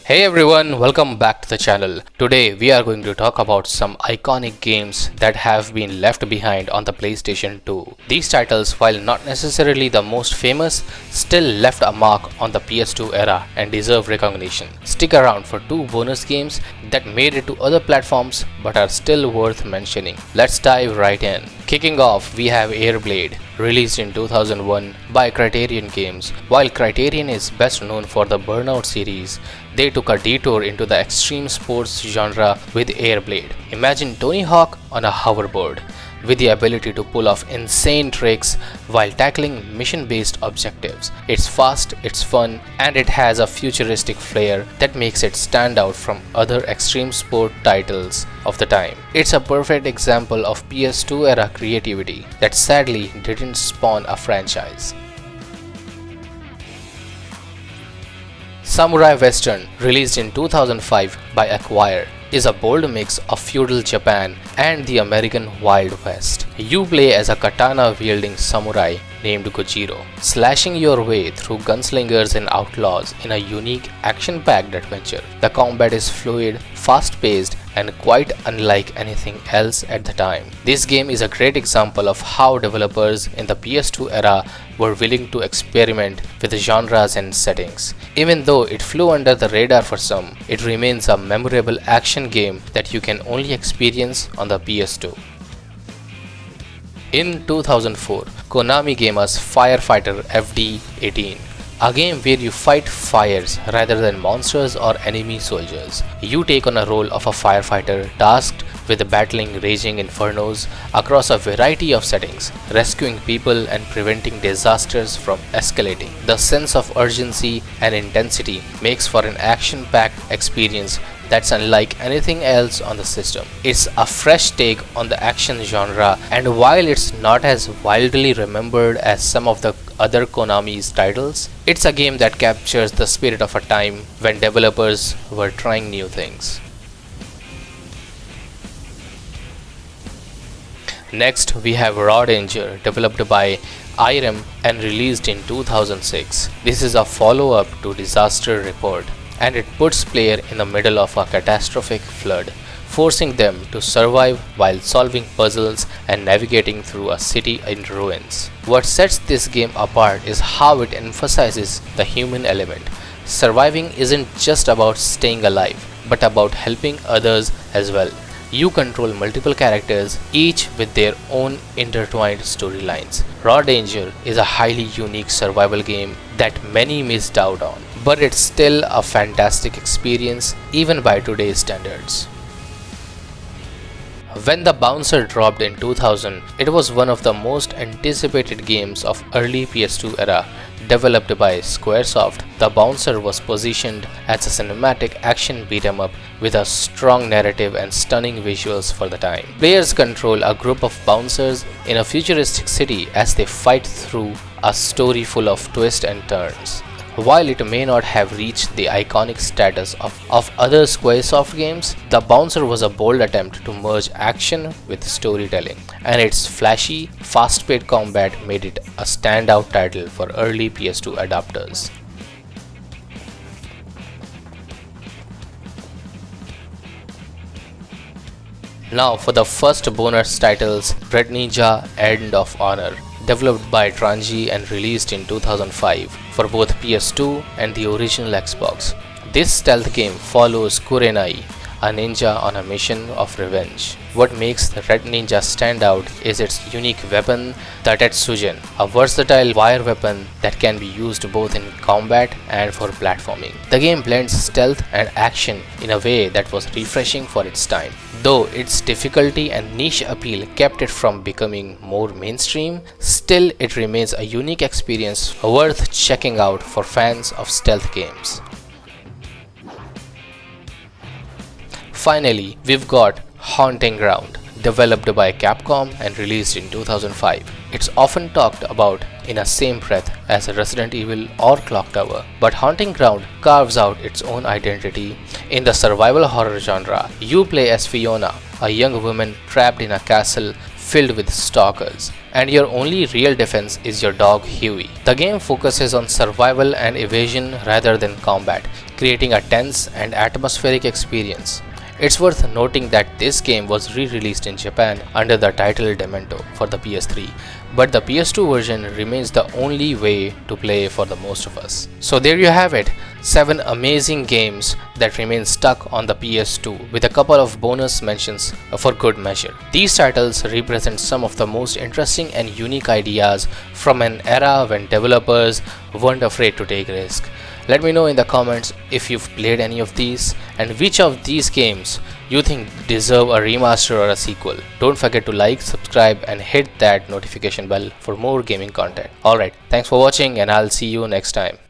Hey everyone, welcome back to the channel. Today we are going to talk about some iconic games that have been left behind on the PlayStation 2. These titles, while not necessarily the most famous, still left a mark on the PS2 era and deserve recognition. Stick around for two bonus games that made it to other platforms but are still worth mentioning. Let's dive right in. Kicking off, we have Airblade, released in 2001 by Criterion Games. While Criterion is best known for the Burnout series, they took a detour into the extreme sports genre with Airblade. Imagine Tony Hawk on a hoverboard, with the ability to pull off insane tricks while tackling mission-based objectives. It's fast, it's fun, and it has a futuristic flair that makes it stand out from other extreme sport titles of the time. It's a perfect example of PS2 era creativity that sadly didn't spawn a franchise. Samurai Western, released in 2005 by Acquire, is a bold mix of feudal Japan and the American Wild West. You play as a katana-wielding samurai named Gojiro, slashing your way through gunslingers and outlaws in a unique action-packed adventure. The combat is fluid, fast-paced, and quite unlike anything else at the time. This game is a great example of how developers in the PS2 era were willing to experiment with genres and settings. Even though it flew under the radar for some, it remains a memorable action game that you can only experience on the PS2. In 2004, Konami gave us Firefighter FD18, a game where you fight fires rather than monsters or enemy soldiers. You take on a role of a firefighter tasked with battling raging infernos across a variety of settings, rescuing people and preventing disasters from escalating. The sense of urgency and intensity makes for an action-packed experience that's unlike anything else on the system. It's a fresh take on the action genre, and while it's not as wildly remembered as some of the other Konami's titles, it's a game that captures the spirit of a time when developers were trying new things. Next, we have Raw Danger, developed by IREM and released in 2006. This is a follow-up to Disaster Report, and it puts player in the middle of a catastrophic flood, forcing them to survive while solving puzzles and navigating through a city in ruins. What sets this game apart is how it emphasizes the human element. Surviving isn't just about staying alive, but about helping others as well. You control multiple characters, each with their own intertwined storylines. Raw Danger is a highly unique survival game that many missed out on, but it's still a fantastic experience even by today's standards. When The Bouncer dropped in 2000, it was one of the most anticipated games of early PS2 era. Developed by SquareSoft, The Bouncer was positioned as a cinematic action beat-em-up with a strong narrative and stunning visuals for the time. Players control a group of bouncers in a futuristic city as they fight through a story full of twists and turns. While it may not have reached the iconic status of other SquareSoft games, The Bouncer was a bold attempt to merge action with storytelling, and its flashy, fast-paced combat made it a standout title for early PS2 adopters. Now for the first bonus titles, Red Ninja End of Honor, developed by Tranji and released in 2005 for both PS2 and the original Xbox. This stealth game follows Kurenai, a ninja on a mission of revenge. What makes the Red Ninja stand out is its unique weapon, the Tetsujin, a versatile wire weapon that can be used both in combat and for platforming. The game blends stealth and action in a way that was refreshing for its time. Though its difficulty and niche appeal kept it from becoming more mainstream, still it remains a unique experience worth checking out for fans of stealth games. Finally, we've got Haunting Ground, developed by Capcom and released in 2005. It's often talked about in a same breath as Resident Evil or Clock Tower, but Haunting Ground carves out its own identity in the survival horror genre. You play as Fiona, a young woman trapped in a castle filled with stalkers, and your only real defense is your dog Huey. The game focuses on survival and evasion rather than combat, creating a tense and atmospheric experience. It's worth noting that this game was re-released in Japan under the title Demento for the PS3, but the PS2 version remains the only way to play for the most of us. So there you have it, 7 amazing games that remain stuck on the PS2 with a couple of bonus mentions for good measure. These titles represent some of the most interesting and unique ideas from an era when developers weren't afraid to take risks. Let me know in the comments if you've played any of these and which of these games you think deserve a remaster or a sequel. Don't forget to like, subscribe and hit that notification bell for more gaming content. Alright, thanks for watching and I'll see you next time.